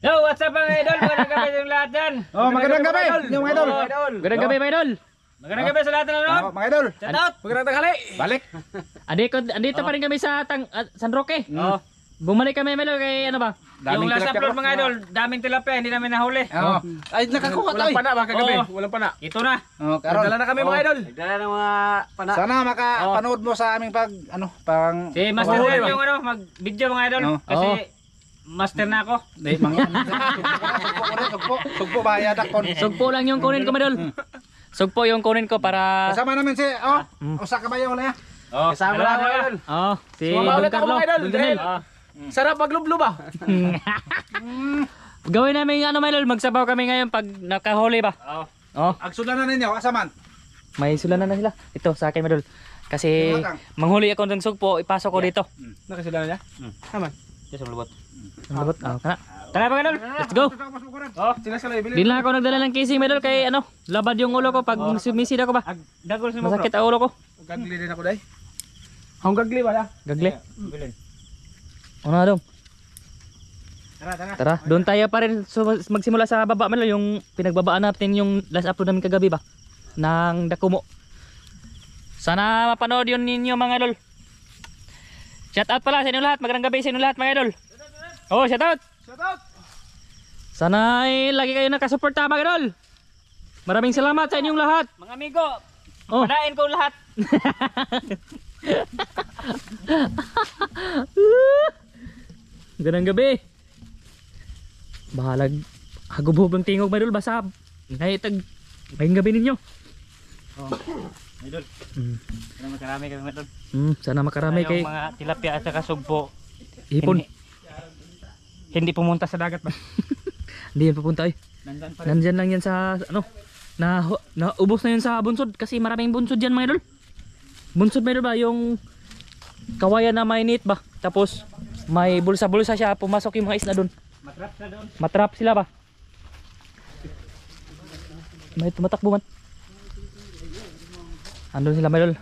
Yo, what's up mga idol? Magandang gabi sa lahat dyan. Oh, magandang gabi, yung idol. Magandang gabi mga idol. Magandang gabi sa lahat na nanonood. Mga idol. Shout out. Magandang tanghali. Balik. Andito pa rin kami sa San Roque. Oh. Bumalik kami Melo kay ano ba? Yung last upload mga idol, daming tilapia, hindi namin nahuli. Oh. Ay, nakakuha tayo. Walang pana ba kagabi? Oo. Walang pana. Ito na. Oh, karon. Dala na kami mga idol. Nagdala ng mga pana. Sana makapanood mo sa aming pang Si Master Oh, Red yung mag-video mga idol. Oh. Kasi master na ako. Di sugpo ba yadak kon. Sugpo lang yung kunin ko Medol. Sugpo yung kunin ko para Kasama namin si usa ka bayo wala ya. Oh, Kasama dalawa na mga na. idol. oh, si Sumama Don ulit ako Carlo. mga idol. Don Donel. Oh. Sarap maglublo ba? Gawin namin yung ano Medol, magsabaw kami ngayon pag nakahuli ba. Oh. Oh, Agsulan na ninyo asaman. may sulanan na sila. Ito sa akin Medol. Kasi manghuli ako ng sugpo, ipasok ko dito. Nakasila na niya? Naman. Yes, malubot. Ang labot. Oh, kana. Tara mga idol. Let's go. Oh, Sila sila ibili. Din lang ako nagdala ng casing Medol kay ano, labad yung ulo ko pag sumisid ako ba. dagol si mo bro. Masakit ang ulo ko. Gagli din ako dai. Hong gagli ba ya? Gagle. Bilin. Ano na daw? Tara, tara. Tara, doon tayo pa rin magsimula sa baba Melo, yung pinagbabaan natin yung last upload namin kagabi ba ng Dakumo. Sana mapanood yun ninyo mga idol. Shout out pala sa inyo lahat, magandang gabi sa inyo lahat mga idol. Oh, shout out. Shout out. Sana ay lagi kayo nakasuporta mga idol. Maraming salamat sa inyong lahat. Mga amigo, Oh. padain ko lahat. Magandang gabi. Bahalag hagubog ng tingog mga idol, basa. Ngayon maying gabi ninyo. Idol. Mm. Sana makarami kami idol. Sana makarami Yung kay mga tilapia at saka sugpo. hipon. Hindi pumunta sa dagat ba? Hindi yan papunta eh. Nandyan pa rin. Nandyan lang yan sa ano. Ubos na yun sa bunsod kasi maraming bunsod yan mga idol. Bunsod mga idol ba yung kawayan na may net ba. Tapos may bulsa-bulsa siya, pumasok yung mga isda doon. Matrap na doon. Matrap sila ba? May tumatakbo man. Andun sila mga idol.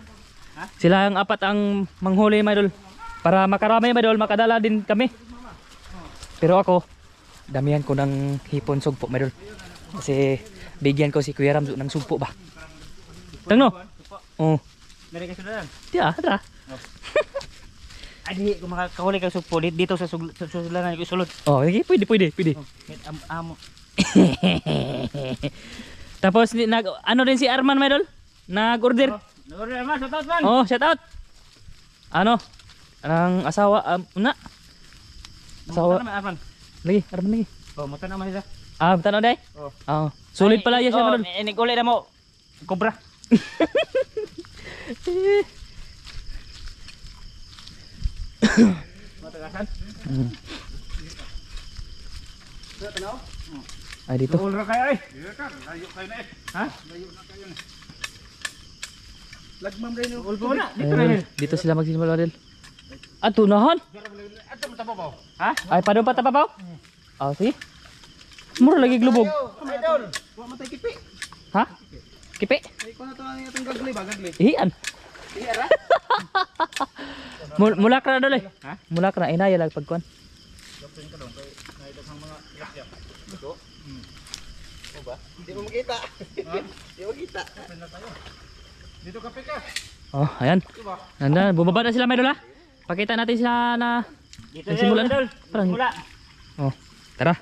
Sila ang apat ang manghuli mga idol. Para makarami mga idol, makadala din kami. Pero ako, damihan ko ng hipon sugpo mga idol. Kasi bigyan ko si Kuya Ram ng sugpo ba. Tangno? Oh. Meron kayo sudan. Tiya, tara. Ay, di ko makakahuli kang sugpo dito sa sulangan ko sulod. Oh, okay, pwede. Amo. Tapos ano din si Arman mga idol? Nag-order. Nagorder naman, shout out man. Oh, shout out. Ano? Ang asawa Asawa. Arman. lagi, Arman lagi. Oh, mutan naman siya. Tanaw day? Oh. Oh. Solid pala yan siya oh, mga idol. Nag-uli na mo. Cobra. Matagasan. Ay dito. Ulra kayo ay. Ha? Lagmam rin yung Ulpo na. Dito na Ayun, rin. dito sila magsisimula din. Tunahan. ato mo tapo ba? Ha? Ay paano pa tapapaw? Oh, sige. Mura lagi glubog. Idol. Wa man tay kipi. Ha? Kipi? Ay ko na to ang atong gagli ba gagli. Iyan. Iyara. Mulak na dole. Ha? Mulak na inaya lag pagkuan. Di mo makita. Di mo makita. Dito ka pika. Oh, ayan. Nanda, bumaba na sila may idol ha. Pakita natin sila na Dito nagsimula na. na. Parang, Mula. oh, tara.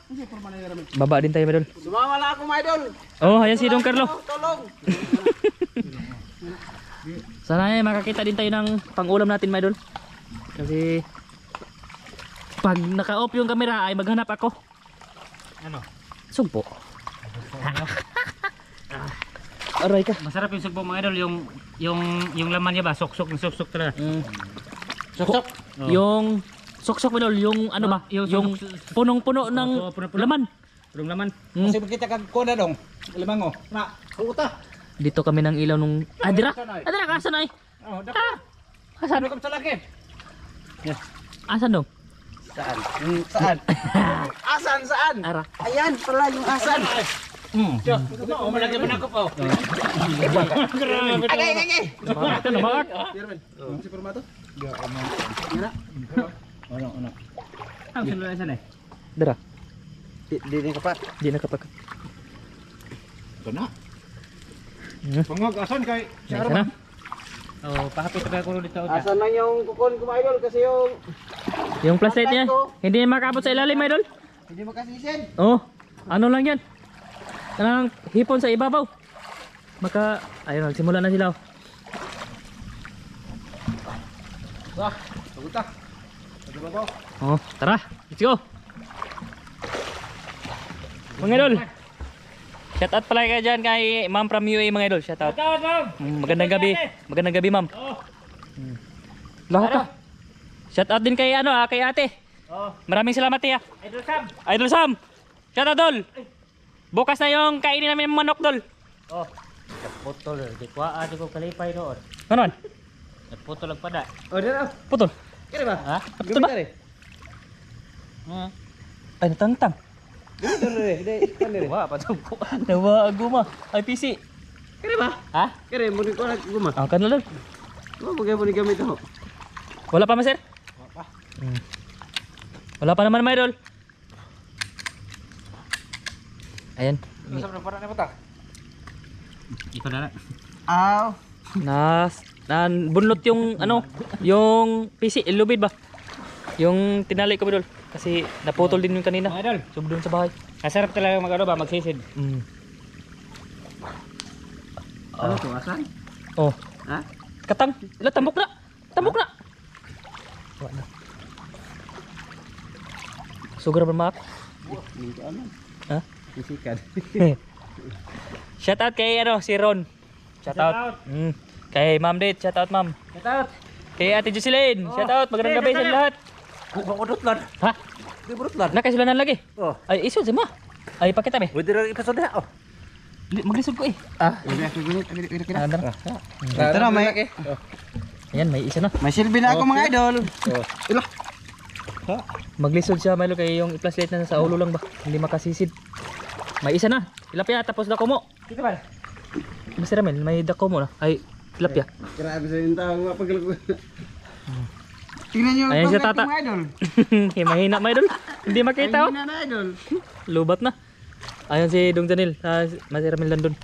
Baba din tayo may idol. Sumama na ako, mga idol. Oh, ayan si Don Carlo. Tulong. Sana ay makakita din tayo ng pang-ulam natin may idol. Kasi pag naka-off yung camera ay maghanap ako. Ano? Sugpo. Aray ka. Masarap yung sugpo mga idol, yung laman niya ba, sok-sok talaga. Sok-sok. Yung sok-sok idol, yung ano ba? yung Yung punong-puno ng punong-puno. laman. Purong laman. Kasi makita kag kuha dong. Limang oh. Na, kuta. Dito kami ng ilaw nung Adira. Adira kasan ay? Oh, dapat. Asan? Ano ka sa laki? Asan dong? Saan? Saan? Asan? Saan? Ara. Ayan pala yung asan. Malagyan mo na ako po. Agay. Ito na bakit? Si Permato? Ang sinulan saan eh? Dira. Di ni kapat. Di na kapag. Kana. Hmm. Pangag asan kay si Nice Arman? na. Oh, pahapit pa ako dito. Asan na yung kukon ko mga idol kasi yung Yung flashlight niya, hindi makabot sa ilalim, idol. hindi makasisid. Oh, ano lang yan? Ano lang, hipon sa ibabaw. Ayun, nagsimula na sila. Wah, paguta. Ano ba ba? Oh, tara, let's go. Mga idol, shout out pala kayo dyan kay ma'am from UAE mga idol. Shout out. Magandang gabi. Magandang gabi ma'am. Lahat ka. Shout out din kay kay ate. Maraming salamat tiya. Idol Sam. Idol Sam. Shout out dol. Bukas na yung kainin namin ng manok dol. Oh. Putol, di ko di ko kalipay doon. Ano? Putol lang pada. Oh, dito. Putol. Kira ba? Ha? Putol ba? Ay, natantang. Dito re. Dito. Wah, patumpo. Nawa aguma. Ay, PC. Kira ba? Ha? Kira mo ni ko na guma. Ah, kan lang. Mo bagay mo ni gamit ho. Wala pa, master? Wala pa. Wala pa naman, my idol. Ayan. Ano sa para na ta? Ikaw na. Aw. Bunlot yung yung PC, lubid ba? Yung tinali ko, idol. Kasi naputol din yung kanina. Mga idol, Subdon sa bahay. masarap talaga magsisid. Ano to asan? Oh. Ha? Katang. Ila, tambok na. Tambok na. Wala na. Sugar ba maak? Ni ko ano? Ha? Isikan. Shout out kay si Ron. Shout out. Kay Ma'am Date, shout out ma'am. Shout out. Kay Ate Jocelyn, shout out. Magandang gabi sa lahat. Budot lan. Ha? Di budot lan. Nakasulanan lagi. Oh. Ay, isod si ma. Ay, pakita be. Pwede ra ipasod na. Oh. Maglisod ko eh. Hindi ako gunit. Kira. Andar. Ito na may. Ayan, may isa na. May silbi na ako mga idol. Ila. Maglisod siya, Milo, kay yung i-flashlight na sa ulo lang ba? Hindi makasisid. May isa na. Tilapia, tapos dako mo. Dito ba? Mr. Ramel, may dako mo na. Ay, tilapia. Grabe sa yung tao nga paglago. Tingnan niyo Ayan siya, tata. mga idol. Mahina, my idol. Hindi makita, oh. Tingnan na idol. Lubat na. Ayan si Dong Janil, Mr. Ramel nandun.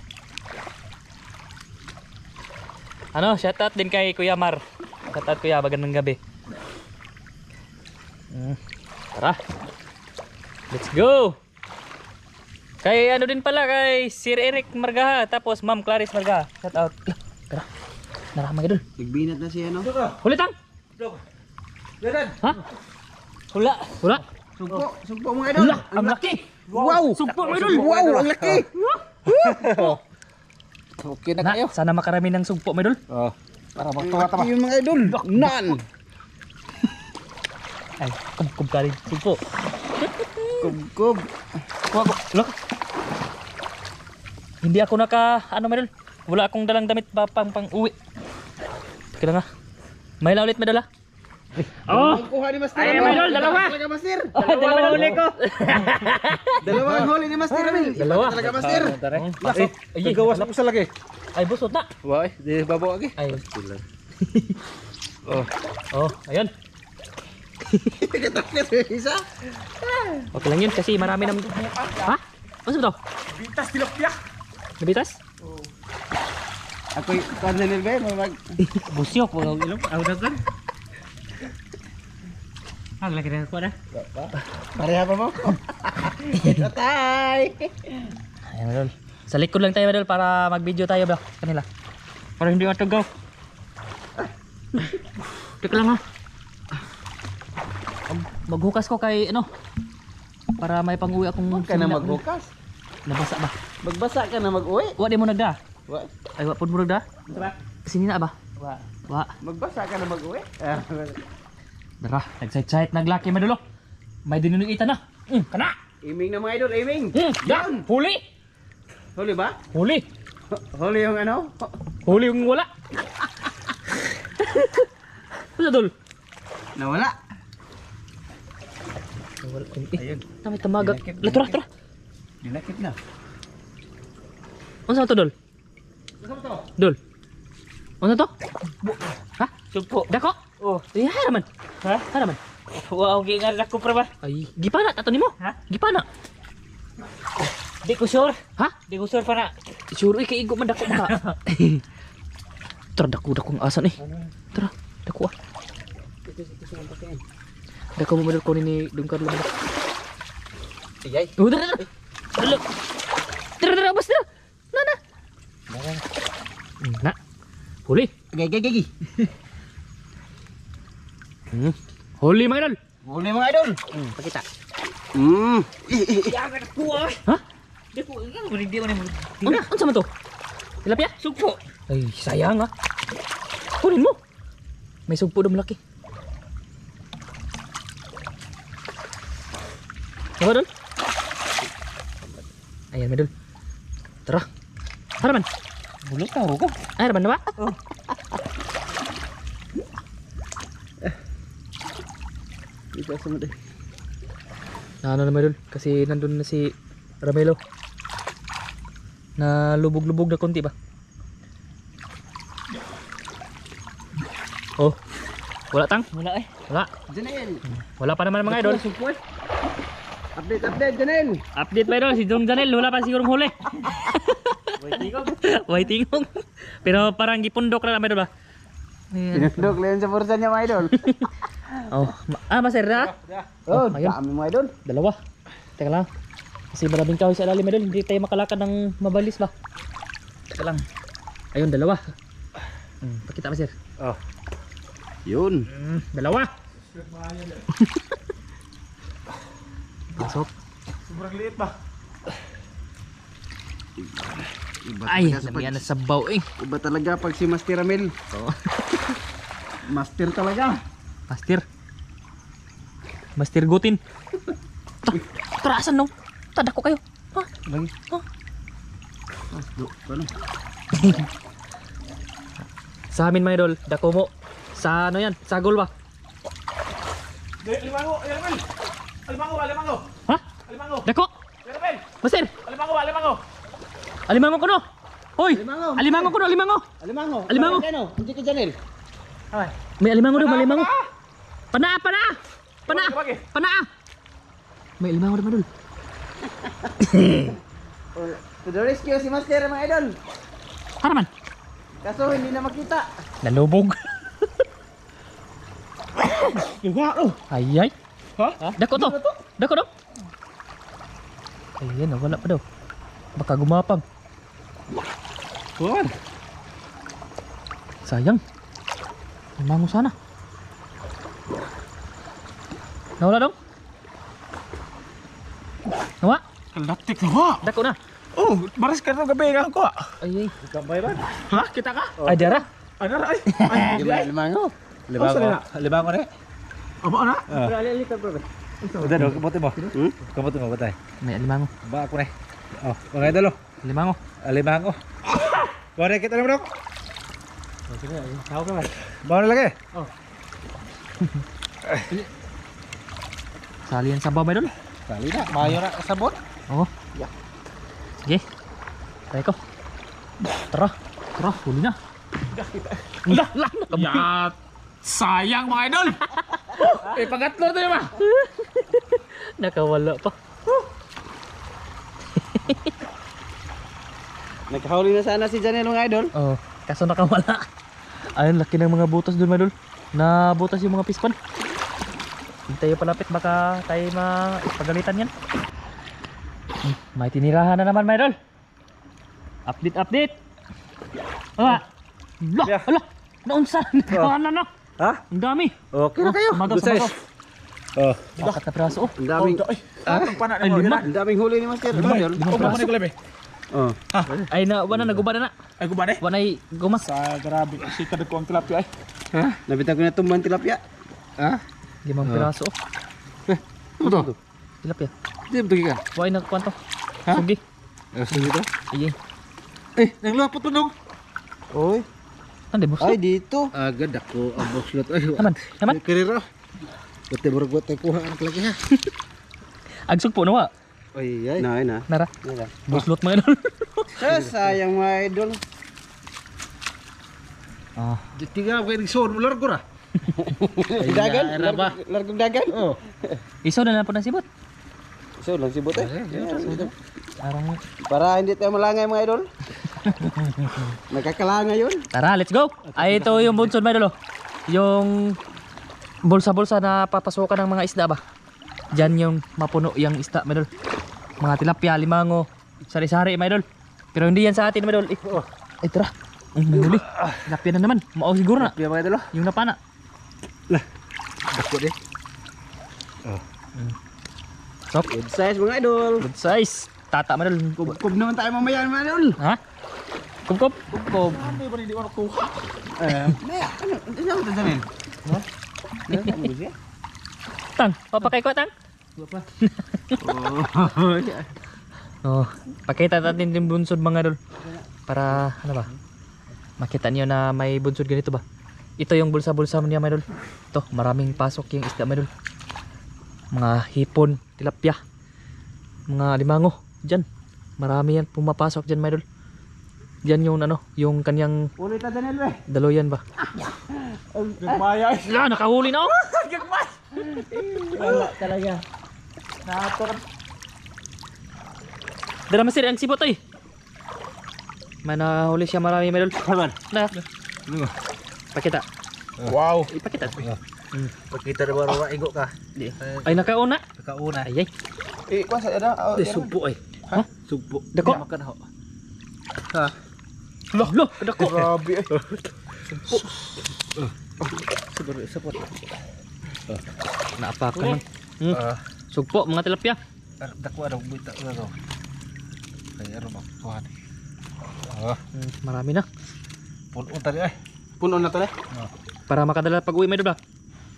Shoutout din kay Kuya Mar. Shoutout Kuya, magandang gabi. Tara. Let's go. Kay din pala, kay Sir Eric Margaha, tapos Ma'am Clarice Margaha. Shoutout. Tara. Tara mga idol. Nagbinat na siya no. Hulitang. Dadan. Ha? Hula. Hula. Sugpo mga idol. Hula. Ang laki. Wow. Sugpo mga idol. Wow, ang laki. Okay na kayo. Sana makarami ng sugpo mga idol. Oh. Para magtuwa ta ba. Yung mga idol. Nan. Ay, kub ka rin. Sugpo. Kub. Wako. Look. Hindi ako Medol. Wala akong dalang damit pang uwi. Kaya nga. May ulit medala. Oh! Kuha ni Master. Ay, Medol, dalawa. Talaga Master. Dalawa huli ko. Dalawang huli ni Master Ramil. Dalawa. Talaga Master. Ay, Gawas na ko sa lagi. ay busot na. Wai, di babaw lagi. Ay. Oh. Oh, ayun. Katakot isa. Okay lang yun kasi marami naman. Ha? Ano ba to? Bitas tilapia. Nabitas? Ako kanil ba mag Busyok, wag ilong. Aw dagan. Lagi na ko na. pareha pa mo. Tatay. Ayan, Medol. Sa likod lang tayo, Medol, para mag-video tayo ba? Kanila. Para hindi matugaw. Teka lang ha. Maghukas ko kay para may pang-uwi akong Huwag ka na simila. magbukas. Nabasa ba? Magbasa ka na mag-uwi. Wa di mo nagda. Wa- Ay wa pud mo nagda. Diba? Sini na ba? Wa. Wa. Magbasa ka na mag-uwi. Dara, nagsayt-sayt naglaki Medol. May dinunuitan na. Kana. Iming na mga idol, iming. Da, huli. Huli ba? Huli. Huli yung ano? Huli yung wala. Ano dol? Nawala. Wala. Ayun. May tamagak. Latura. Dinakit na. Ano to dol? Dol. Ano to? Ha? Sugpo. Dako? Oh. Iya haraman. Ha? Haraman. Wow, gingan ako pra ba? Ay, gipana tato nimo. Ha? Gipana. Di ko sure. Ha? Di ko sure pa na. Sure kay igo man dako maka. Tara dako ang asan eh. Tara, dako ah. Dako mo madal ko ni Dong Carlo. Tigay. Oh, tara. Tara, bas tara. Na. Na. Huli. Gagi. Huli mga idol. Huli mga idol. Pakita. Yaman ko ah. Ha? Di ko, hindi mo na mo. Una, ano sama to? Tilapia? Sugpo. Ay, sayang ah. Kunin mo. May sugpo daw malaki. Apa dul? Ayan, medul. Tara. Tara man. Bulos na rugo. Ay, man ba? Oh. Ito sama deh. Ano na medul? Kasi nandun na si Ramelo. Na lubog-lubog na konti ba? Oh. Wala tang? Wala eh. Wala. Janel. Wala pa naman mga idol. Sugpo eh. Update Janel. Update ba idol? Si Dong Janel wala pa sigurong huli. White tingog. Pero parang gipundok na naman idol ba? Ayan. Pinundok leon sa pursa niya mga idol. Oh, maser na? Oh, ayun. dami mga idol. Dalawa. Teka lang. Kasi maraming kahoy sa ilalim idol. Hindi tayo makalakad ng mabalis ba? Teka lang. Ayun, dalawa. Pakita maser. Oh. Yun. Dalawa. Pasok. Sobrang liit ba? Iba Ay, talaga sa lamian na sabaw eh. Iba talaga pag si Master Ramel. Oh. Master talaga. Master Gutin. Tarasan no. Tadak ko kayo. Ha? Lagi. Oh. Ano? Sa amin mga idol, dako mo. Sa ano yan? Sagol ba? Alimango. Ha? Alimango. Dako? Ramel. Master! Alimango. Alimango ko no! Hoy! Alimango. Alimango ko no! Alimango! Alimango. Alimango. Ano? Hindi ka Janel. Ay. May alimango daw, may alimango. Panaa! Bagi. Panaa! May alimango daw madul. To the rescue si Master mga idol. Haraman! Kaso hindi na makita. Nalubog. Iwa oh. Ayay! Ha? Dako to! Dako to! Ayan, wala pa daw. Baka gumapang. Tuan. Sayang. Alimango sana. Nawala dong? Nawa? Kalaptik na wa. Dako na. Oh, baras ka na gabi nga ko. Ayay. Gabay ba? Ha? Kita ka? Ay, dara. Ano ay? Ay, Di ba Alimango? Libango na. Aba na? Udah dong, kapote mo. Kapote mo batay. May alimango. Ba ako na. Oh, mga idol. Alimango. Alimango. Wala kita na bro. Sige, tao ka ba? Bawa na lagi. Sali yan sa baba doon. Kali na, mayo na sabot. Oo. Sige. Tayo ko. Tara. Tara, huli na. Lah, Ya, sayang mga idol. Pangatlo tayo ba? nakawala pa. Nakahuli na sana si Janel mga idol. Oh, kaso nakawala. Ayun, laki ng mga butas doon, madol. Na butas yung mga pispan. Hindi tayo palapit, baka tayo mapagalitan yan. May tinirahan na naman, madol. Update. Ah, lah, ala, naunsa, naunsa na. Ha? Ang dami. Okay na kayo. Sumato. Oh, Bakat na piraso. Oh. ang daming Ang pana Ay, lima. ang daming huli ni Master. Ramel. Oh, mo ko labi. Oh. Ay, wala na, guba na na. Ay ko ba ne? Wala na guma. Sa grabe, si kada ko ang tilapia ay. Ha? Nabitag ko na tumbang tilapia. Ha? 5 piraso. Oh. Ano to? Tilapia. Di ba ka? Why na kwanto? Ha? Sugi. Asan dito? Ayy. Eh, nanglapot to dong. Oy. Ande boss. Ay, dito. Agad ako ang boxlot. Ay, Naman. Karira. Buti mo rin tayo kuha anak lagi ha. Agsug po nawa. Ay, ay. Na. Nara. Nara. Buslot mga idol. Sayang mga idol. Ah, Tiga kayo nagsuon mo largo ra. Dagan? Largong dagan? Oo. iso na po ng sibot. So, lang sibot eh. Parang Para hindi tayo malangay mga idol. Nagkakalangay yun. tara, let's go. Ay ito yung bunsod mga idol. Yung bulsa-bulsa na papasukan ng mga isda ba. Diyan yung mapuno yung isda mga idol. Mga tilapia, limango, sari-sari mga idol. Pero hindi yan sa atin mga idol. Ay tara. May huli. Tilapia na naman. Mao siguro na. Piya mga idol. Yung napana. Dako din. Sok. Good size mga idol. Good size. Tata mga idol. Kub naman tayo mamaya mga idol. Ha? Kup-kup. Ano ba hindi ko nakuha? Maya, ano? Ano ang tadanin? Ha? Ano siya? Tang. Papakay ko tang. Oh, pakita natin yung bunsod mga idol. Para ano ba? Makita niyo na may bunsod ganito ba? Ito yung bulsa-bulsa niya mga idol. Ito, maraming pasok yung isda mga idol. Mga hipon, tilapia, mga limango. Diyan. Marami yan pumapasok diyan mga idol. Diyan yung ano, yung kanyang Ulit na Daniel be. daloyan ba? Gagmaya eh. Ah, nakahuli na oh. Wala talaga. Dala masir ang sibot ay. May nahuli siya marami mga idol. Haman. Na. Pakita. Wow. Ipakita. Pagkita na baro igo ka. Ay nakauna. Nakauna. Ay ay. Kuasa ada. Sugpo ay. Ha? Sugpo. Dako. Makan ho. Ha. Loh, loh, dako. Grabe eh. Siguro support. Naapakan man. Sugpo mga tilapia. Dako ada buta ano. Kaya ro makuha. Marami na. Puno tadi eh. Puno na tadi. Para makadala pag uwi may dula.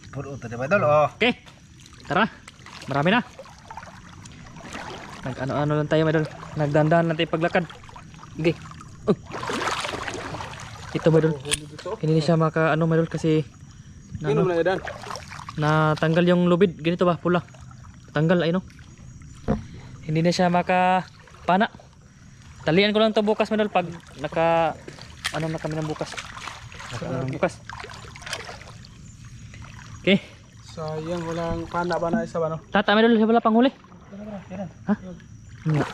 Puno tadi idol. Oh. Okay. Tara. Marami na. Nag-ano-ano lang tayo medol. Nagdandahan lang tayo paglakad. Okay. Ito medol. Hindi siya maka ano medol kasi na, Ano na yan? natanggal yung lubid. Ganito ba pula. Tanggal ay no. Hindi na siya maka pana. Talian ko lang to bukas medol pag naka ano na kami ng bukas. Bukas. Okay. Sayang walang pana ba na isa ba no? Tata medol siya wala pang huli. Ha? Nga.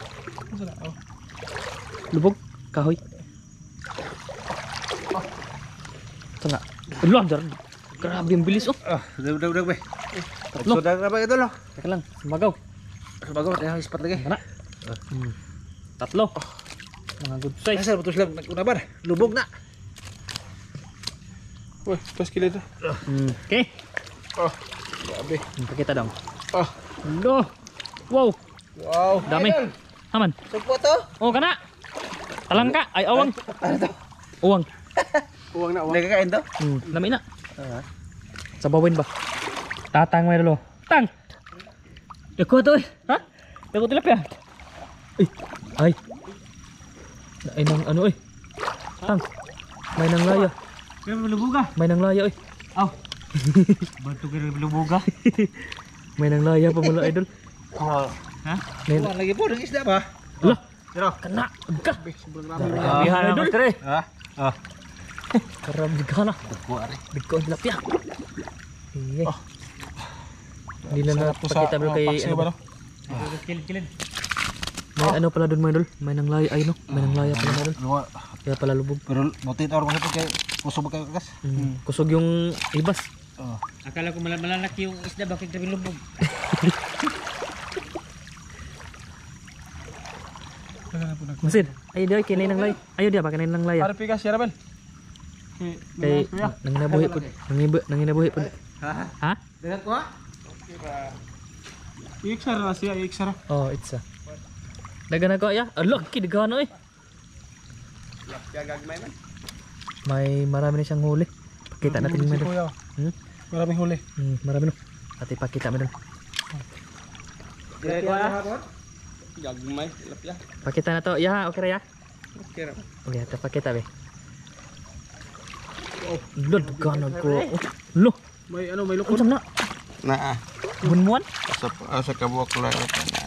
Lubog kahoy. Ito nga. Ulan jar. Grabe ang bilis oh. Udah be. Lo. Sudah berapa itu loh? Teka lang, sumagaw. Bagus ya ispat lagi. Mana? Tatlo. Mga good size. Saya betul silang udah lubog na. Wih, pas kilo itu. Okay. Oh, grabe. Pakita dong. Oh, Lo. Wow. wow. Dami. Aman. Sugpo to? Oh, kana. Talangka. Ay, awang. Uwang. Uwang na, uwang. Nagkakain to? Lami na. Sabawin ba? Tatang may lolo. Tang. Dako to eh. Ha? Dako tilapia. Ay. Ay. Ay nang ano eh. Tang. May nang laya. Kaya lubuga. May nang laya eh. Aw. Bantu kira lubuga. May nang laya pa mula idol. Oh. Ha? May Wala lagi po ng isda ba? lah. Pero Kena. Ka. bihan na idol. master eh. Ha? Oh. Karab ka na. Dako ari. Bigko ang tilapia. Iya. Hindi na napakita bro kay ano ba? Kilid-kilid. May ano pala doon mga idol. May nang laya ay no. May nang laya pala mga idol. Luwa. Kaya pala lubog. Pero motit orang masuk kay puso ba kayo kas? Kusog yung ibas. Oh. Akala ko malalaki yung isda bakit sabi lubog. Masid. Ay di kinay nang laya. Ayo dia ba kinay nang laya. Ada pikas ya, Rabel? Kay nang nabuhi pud. Nang inabuhi pud. Ha? Dengan ko ha? Iksara na siya, iksara. Oh, it's a. Dagan ako ya. Alok kidagan oy. Gagagmay man. May marami na siyang huli. Pakita natin yung medal. Kuya. Maraming huli. Marami no. At ipakita medal. Dire ko ha? Gagmay, tilapia. Pakita na to. Ya, okay ra ya. Okay ra. Okay, ito pakita be. Oh, lod ganon ko. Lo, May ano, may lukon. unsam na? Nah, Bunmuan? sa kabuok ko lang ito na.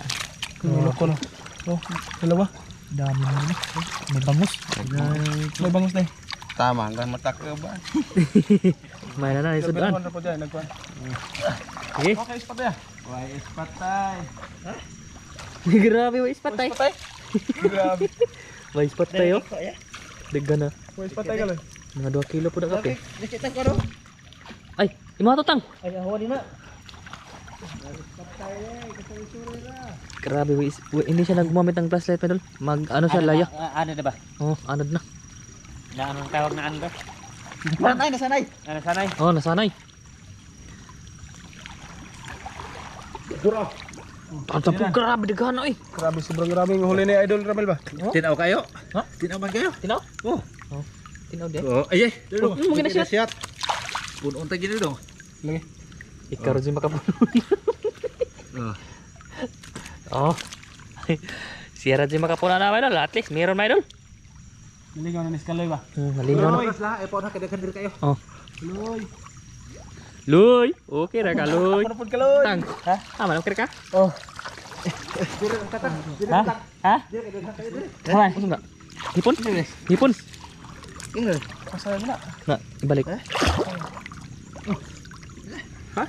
May lukon. Oh, dalawa. Dami na. May bangus. May bangus na eh. Tama, hanggang matak ka ba? May na na isudan. Nagkuhan po dyan, nagkuhan. Sige. Okay, ispat ya. Why is patay? Grabe, may ispat tayo. Patay. Grabe. May ispat tayo. Ya. Daggan na. Wais patay ka lang. Mga 2 kilo po na kape. Nakita ko ro. Ay, imato tang. Ay, ahawa din na. Grabe, hindi siya nagmamit ng flashlight idol. Mag ano siya laya. Ano na ba? Oh, anod na. Na anong tawag na ano ba? Sanay na sanay. Ano sanay? Oh, nasanay. Dura. Tanta po, grabe daghan na eh. Grabe, sobrang grabe yung huli ni Idol Ramel ba? Tinaw kayo? Ha? Tinaw man kayo? Tinaw? Oh. Oh. Tinaw din. Oh, ay. Oh, mo gina siya. Puno untay gid dong. Lagi. Ikaw rin makapuno. Oh. Oh. Siya rin makapuno na idol. At least meron na idol. Naligaw na ni Skaloy ba? Malinaw na. Lah, ay po na kadagan dir kayo. Oh. Loy. Luy. Okay ra ka, Luy. Ano pud Kaloy? Tang. Ha? Malam kira ka? Oh. Ha? Ha? Kumain. Ano na? Hipon? Hipon. Pasaya mo na. Na, ibalik. Ha?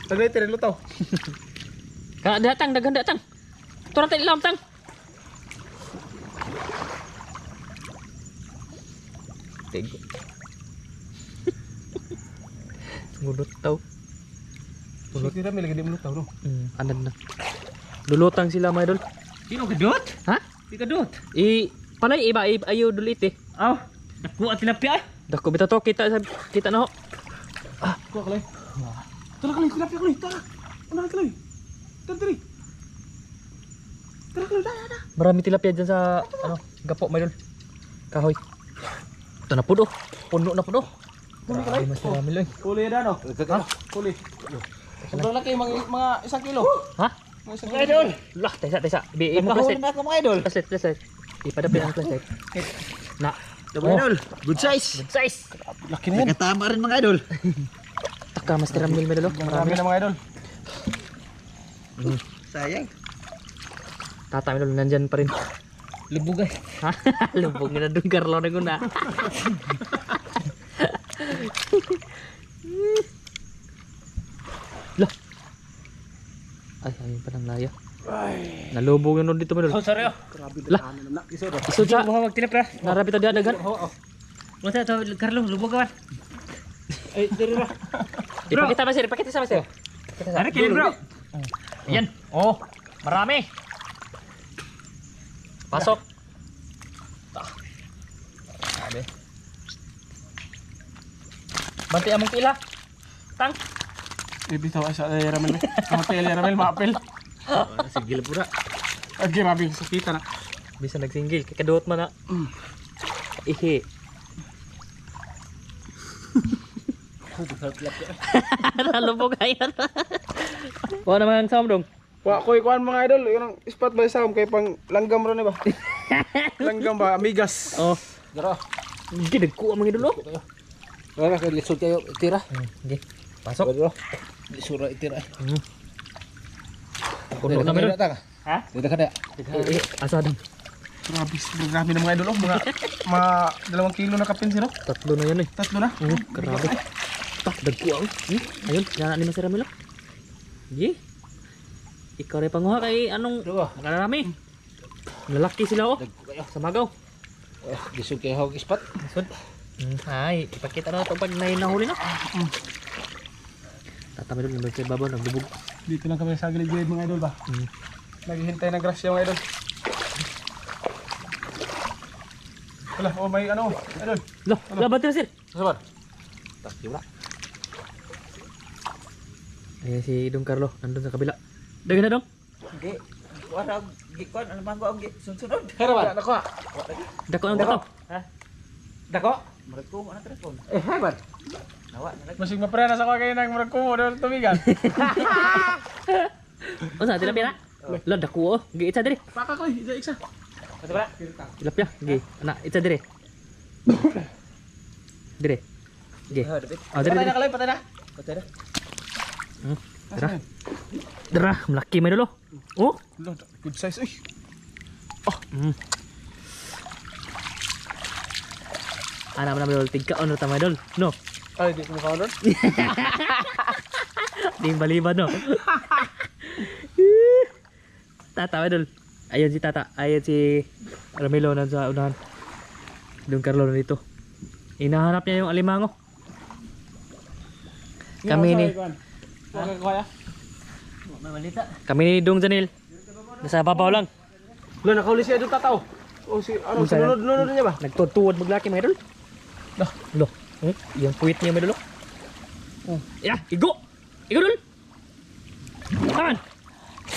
Tagay tire lutaw. Ka datang, dagan datang. Turun tayo ilam tang. Tego. Ngudot tau. Tulot tira may lagi di lutaw no. Anad na. Lulutang sila mga idol. Sino kadot? Ha? Di kadot. Panay iba ayo dulit eh. Aw. Naku at tilapia ay. Dako bitaw to kita na ho. Kuha Kaloy. Tara Kaloy, tilapia Kaloy, tara. Una Kaloy. Tara tiri. Tara Kaloy, tara. Marami tilapia dyan sa ano, gapo mga idol. Kahoy. Ito na puno. Puno na puno. Huli Kaloy. Mas marami lang. Huli na no. Ha? Huli. Sobrang laki mga 1 kilo. Ha? Mga 1 Mga idol. Lah, tesa. Bi mo Nakahuli flashlight. na ako mga idol. Flashlight. Ipadapin ang flashlight. Na. Mga idol, good size. Good size. Laki na yan. Nakatama rin mga idol. Taka mas tiramil mga idol. Marami na mga idol. Sayang. Tata mga idol nandyan pa rin. Lubog ay. Ha? Lubog na doon Carlo na guna. Lah. Ay, ayun pa ng laya. Nalubog yun dito mga idol. Oh, sorry oh. Grabe Lah. na. Iso do. Iso sa Buha magtilapia. narapit na dagan. Mo sa to Carlo lubog ka. Ay, diri ra. Ipakita mas ipakita sa mas. Ari kilid bro. Yan. Oh, marami. Pasok. Sabi. Banti among tila. Tang. Ibitaw ay sa Ramel. Ang hotel Ramel maapil. Sige pura. Ay grabe sakita na. Bisa nagsinggil kakaduot man na. Ihi. Nalubog ayan. Wala naman ang sound dong. Wa koy kuan mga idol, yun ang spot ba sa kay pang langgam ro ni ba? Langgam ba amigas. Oh, Dara. gidag ko ang mga idol. Wala ka lisod kayo itira. Okay. Pasok. Lisura itira. Puno na meron. Ha? Dito ka na. Asa din. Grabe, grabe na mga idol, mga 2 kilo na kapin sino? Tatlo na yan eh. 3 na. Grabe. Tak, dagko ang. Ayun, yana ni Masira Milo. Ye. Ikaw rin panguha kay anong makarami. Lalaki sila oh. Sa magaw. Lisod kayo hawag spot. Sud. Ay, ipakita na ito pag nahuli na. Tatamay doon sa babaw, nagbubog. Dito lang kami sa gilid-gilid mga idol ba? Naghihintay ng grasya mga idol. Wala, oh may ano, idol. Loh, labat na sir. Sabar. Tak wala. Ayan si Dong Carlo, nandun sa kabila. Dagan na dong. Di. Wala gikon ano man ko ang sunod. Herawan, nako. Dako ang dako. Ha? Dako? Mereka mo na telepon. Hebat. Nawa na lagi. Masig maprena sa ko kayo ng murag kumo daw tumigan. O sa tilapia na? Lo dako oh. Gi itsa diri. Paka ko, isa. Betul ba? Tilapia, gi. Ana itsa diri. Diri. Gi. Oh, diri. Patay diri. na kalay, patay na. Betul dah. Dara. Dara, malaki may dolo. Oh. Good size, uy. Oh. Ana man dol tigka ono ta may dol. No. Ay, di ko mukha doon. Di baliban no. Tata, idol. Ayun si Tata. Ayun si Ramilo na sa unahan. Doon Carlo na dito. Hinahanap niya yung alimango. Kami ni Kami ni Dong Janil. Nasa babaw lang. Wala, nakahuli siya doon tataw. O si, ano, Saan? sinunod niya ba? Nagtutuwad maglaki mga idol. Lo. Yung puwit niya mga idol. Ya, igo. Igo dul. Tahan.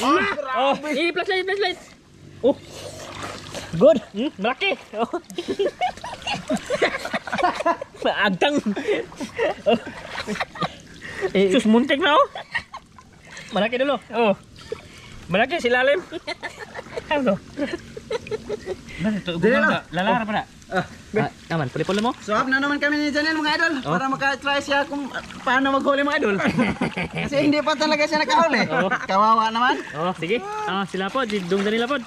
Oh, flashlight. Oh. Good. Malaki. Oh. Maagtang. Oh. Sus muntik na oh. Malaki dulu. Oh. Malaki si lalim. Ano? Lalara pa na. Aman, pulipul mo. Swap na naman kami ni Janel mga idol para maka-try siya kung paano maghuli mga idol. Kasi hindi pa talaga siya nakahuli. Kawawa naman. Oh, sige. Sila po, si Dong Janil po.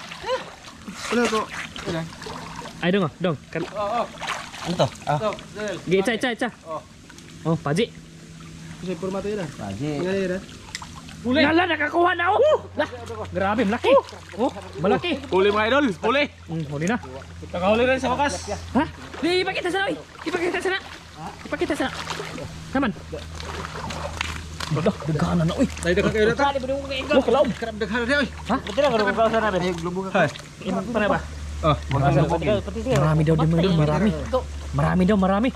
Ano to? Ay dong, dong. Ano to? Gi itsa. Oh, paji. Kasi formato yun ah. Paji. Ngayon yun ah. Huli. Lala, nakakuha na oh. Lah, grabe, malaki. Oh, malaki. Huli mga idol, huli. Huli na. Nakahuli rin sa wakas. Ha? Di, ipakita sana, oy. Ipakita sana. Naman. Daghan na, oy. Tayo dagang kayo na ta. Oh, kalaom. Daghan na oy. Ha? Pati lang kung kau sana rin. Lubo ka. Imang pa na ba? Oh, Pati siya. Marami daw din mga idol, marami.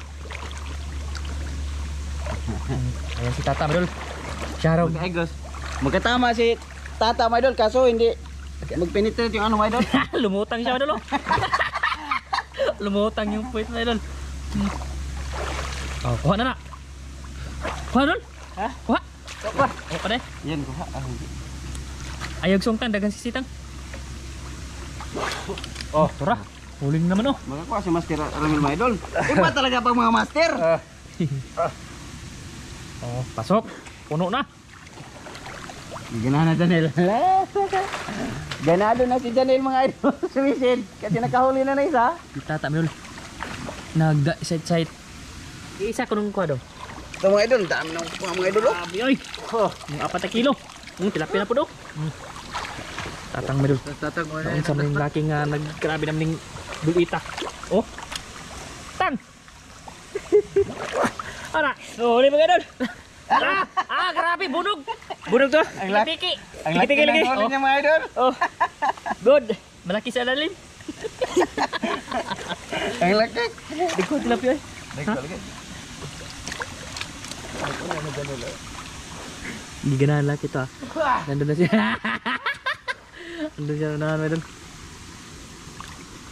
Ayan si Tata, idol. Siya raw. Egos. Magkatama si Tata mga idol kaso hindi magpenetrate yung ano mga idol. Lumutang siya, idol. Lumutang yung puwit na idol. Oh, kuha na. Kuha nun? Ha? Kuha. Kuha. Oh, pa Yan kuha. Ayog sungtan, dagang sisitang. Oh, tura. Huling naman oh. Makakuha si Master Ramil mga idol. Iba talaga pag mga master. Oh, pasok. Puno na. Ganahan na Janel. Ganado na si Janel mga idol. Sumisid. Kasi nakahuli na isa. Si Tata, idol. Nag-side. Isa ko nung kuha daw. Ito mga idol. Dami ng mga idol. Grabe oy. Oh, yung 4 kilo. Tilapia na po daw. Tatang medul. Tatag mo Noon sa mga laki nga naggrabe naming dulita. Oh. Tang. Ara, huli mga idol. Grabe bunog. Bunog to. Ang laki. Tiki. Ang laki ng huli niya mga idol. Oh. Good. Malaki sa lalim. Ang laki. Diko tilapia. Hindi ganahan lang kita. Nandun na siya. Nandun siya na doon.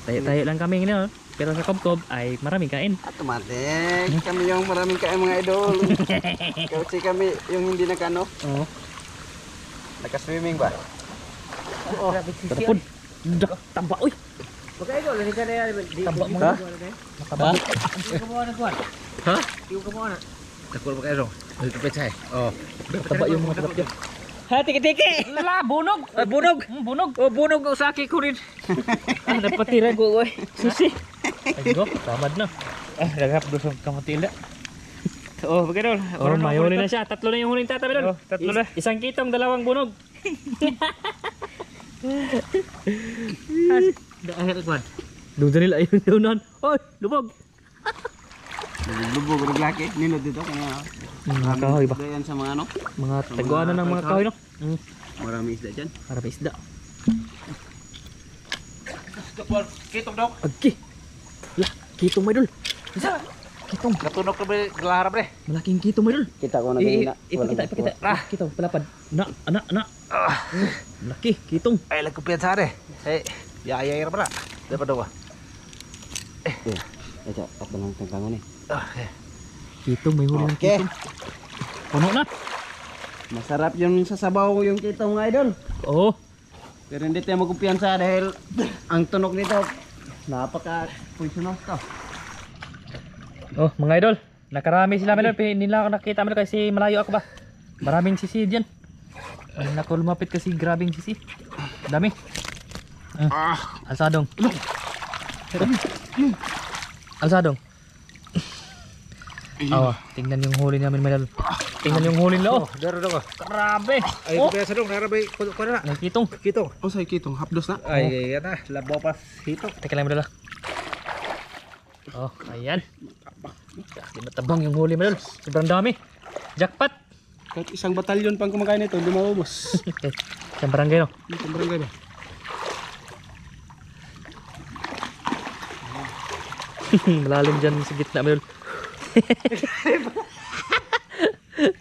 Tayo lang kami ngayon. Pero sa Kobkob ay maraming kain. Automatic. Kami yung maraming kain mga idol. Kasi kami yung hindi nakano. Oo. Naka-swimming ba? Tarapon. Tamba. Uy. Mga idol, hindi ka na yan. Tamba mga. Nakaba. Hindi ka mo na kuwan. Ha? Hindi ka mo na. Takul pa kayo. Dito pechay. Oh. Tamba yung mga tilapia. Ha, tiki-tiki. Lala, bunog. Bunog. Bunog. Oh, bunog o saki ko rin. Napatira ko. Susi. Ay go. Tamad na. Lagap doon sa kamutila. Oh, bagay Oh, may huli na siya. 3 na yung huling Tata, Bedol. 3 na. Isang kitong, 2 bunog. Dahil kuwan. Doon sa nila ayun yunan. Oy, lubog. Lubog ng laki. Nilod dito. Kaya Mga kahoy ba? dayan sa mga ano. Mga taguan na ng mga kahoy, no? Marami isda dyan. Para pa isda. Kitong dok. Agi. Lah, kitong may dul. Isa. Kitong. Natunog ka ba galaharap bre? Malaking kitong may dul. Kita ko na kanina. Ipakita. Kitong, palapad. Na. Malaki, kitong. Ay, lagkupian sa are. Hey, yaya ra pala. Dapat daw ba? Ito, ako lang tangkangan eh. Kitong, may huli ng Okay. kitong. Puno na. Masarap yung sasabaw yung kitong mga idol. Oo. Pero hindi tayo magkumpiyansa dahil ang tunog nito napaka-poisonous to. Oh, mga idol. Nakarami sila mga idol. Hindi nila ako nakita mga idol kasi malayo ako ba. Maraming sisi dyan. Ay, naku, lumapit kasi grabing sisi. Dami. Alsadong. Alsadong. Tingnan yung huli namin mga idol. tingnan yung huli nila. Oh, Daro ko. grabe. Ay, Oh, kaya sa dong narabay ko na. nakitong. Kitong. Oh, say kitong hapdos na. Ay, yan na. Labaw pa hito. Teka lang madol. Oh, ayan. Di matabang yung huli madol. Sobrang dami. Jackpot. Kahit isang batalyon pang kumakain nito, hindi maubos. Okay. Isang barangay no. Dito barangay ba? Malalim dyan sa gitna madol.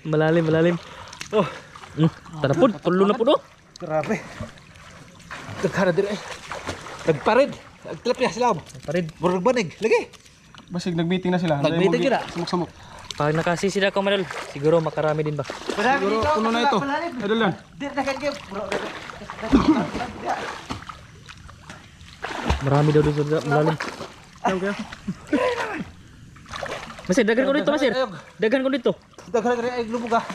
malalim. Oh. Tanapod, tulo na po no. Grabe. Nagkara din eh. Nagparid. Nagtlap niya sila. Parid. Burog banig. Lagi. Basig nag-meeting na sila. Nag-meeting sila. Sumuk-sumuk. Pag nakasisi na ako madol, siguro makarami din ba? Siguro puno na ito. Idol yan. Marami daw doon sa malalim. Ayaw kaya. Masir, dagan ko dito, Masir. Dagan ko dito. Nagkara din ay lubog ah.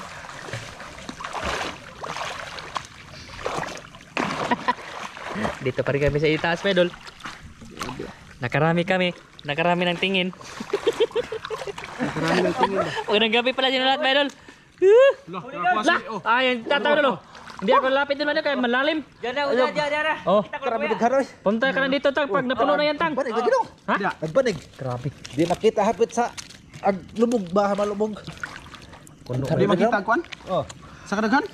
Dito pa rin kami sa itaas, medol. Nakarami kami. Nakarami ng tingin. Marami ng tingin ba? Magandang gabi pala sila lahat, medol. Nakakuha Lah! si... Oh. Ayun, tataw na lo. Hindi ako lapit din medol kaya malalim. Diyan. Oh, Karami nagkara. punta ka na dito, Tang. Pag napuno na yan, Tang. Banig lagi dong. Ha? Nagbanig. Grabe. Di nakita hapit sa ag lubog ba malubog. Kuno. Hindi makita ang kuan? Oh. Sa kadaghan?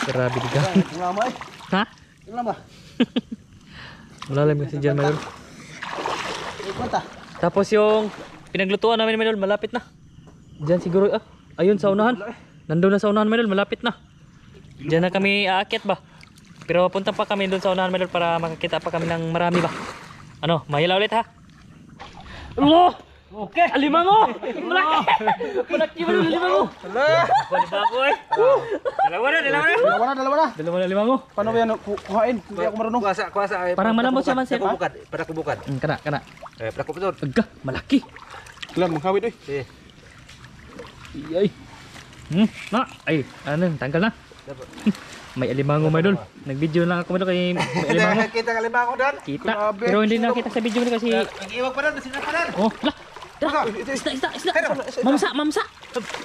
Grabe diga. Ang lama eh. Ha? Ang lama. Malalim kasi dyan, medol. Kwenta. Tapos yung pinaglutuan namin, medol, malapit na. Diyan siguro, ayun sa unahan. Nandun na sa unahan, medol, malapit na. Diyan na kami aakyat ba? Pero punta pa kami doon sa unahan, medol, para makakita pa kami ng marami ba? Ano, mahila ulit ha? Allah! Okay! Alimango! Malaki! Malaki ba yung alimango? Bago eh! Dalawa na! Dalawa na alimango! Paano ba yan kuhain? Hindi ako marunong. Kuasa ay. Parang malambot siya man, sir. Para kubukan. Kana. Eh, para kubukan. Agka, malaki! Kailan manghawid eh. Eh. Ay! Na! Ay, ano, tanggal na. May alimango, medol. Nag-video lang ako, medol, kay may alimango. Kita ka lima ko dan. Kita. Pero hindi nakita sa video medol kasi... Nag-iwag pa dan, sila pa dan. Oh, lah! Tara! Isda! Mamsa!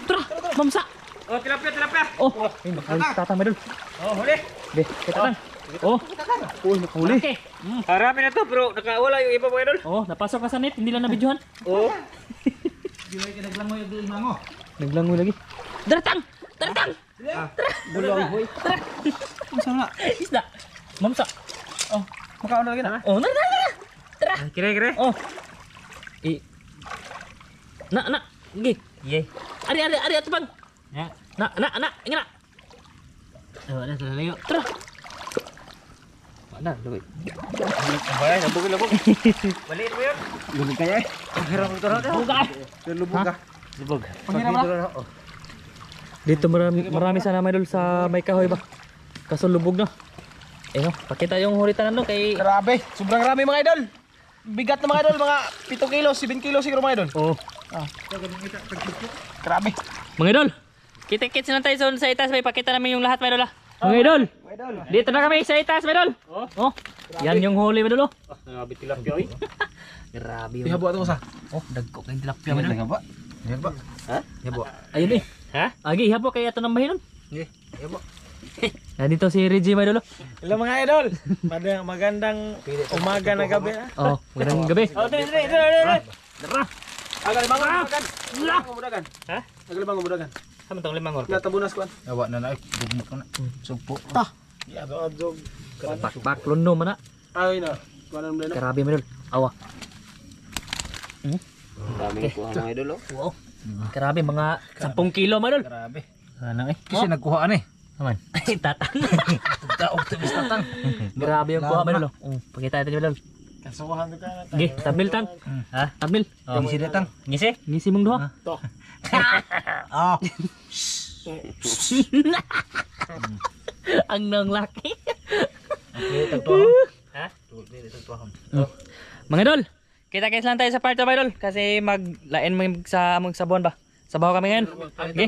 Tara! Mamsa! Oh, tilapia. Oh! Ay, makalit tatang, medol. Oh, huli. Be, kita lang. Oh! Uy, nakahuli. Okay. Harami na to, pero nakawala yung iba mo idol. Oh, napasok ka sa net, hindi lang na-videohan. Oh. Di ba kinaglang mo yung limango? Naglangoy lagi. Daratang! Bulong hoy. Masama. Isda. Mamsa. Oh, Makaon lagi na. oh, tara! Kire. Oh. Na. Gi. Ye. Ari atupang. Ya. Na, ingin na. Oh, ada sa layo. Tara. Mana, luwi. Bay, labog. Balik mo yun. Lubog kaya eh. Hirap mo to na. Bugay. Lubog ka. Lubog. Panghirap na. Dito marami sana may dul sa may kahoy ba. Kaso lubog na. Eh no, pakita yung huritan ano kay... Grabe. Sobrang rami mga idol. Bigat na mga idol. Mga 7 kilo, 7 kilo siguro mga idol. Oh. Grabe. Mga idol, kita-kits na tayo sa itaas. May pakita namin yung lahat mga idol ha. Mga idol, dito na kami sa itaas mga idol. Oh. Yan yung huli mga idol oh. Grabe tilapia oy. Grabe yung... Ihabo ato sa. Oh, dagko kayong tilapia mga idol. Ihabo. Ihabo. Ha? Ihabo. Ayun eh. Ha? Agi, ihabo kaya ito ng bahinon. Ihabo. Nandito si Reggie mga idol oh. Hello mga idol. Magandang umaga na gabi. Oh, magandang gabi. Oh, dali. Tara. Agalibang umudagan. Ha? Agalibang umudagan. Sama tong limang or. Natabunas ko. Awa na na. Bugmok na. Sugpo. Ta. Adog. Bakbak luno mana. Ay na. Kuanan mo na. Grabe mga idol. Awa. Dami ko mga idol oh. Wow. Grabe mga 10 kilo mga idol. Grabe. Ano eh? Kasi nagkuhaan eh. Naman. Tatang. Optimis tatang. Grabe yung kuha mga idol. Pakita natin mga idol. Kasuhan ka na. Gi, tabil tang. Ha? Tabil. Ngisi na tang. Ngisi? Ngisi mong duha. To. Oh. Ang nang laki. Okay, tagtuwa. Ha? Tagtuwa. Mga idol, kita-kits lang tayo sa part of idol kasi maglain mo sa among sabon ba? Sabaw kami ngayon. Gi.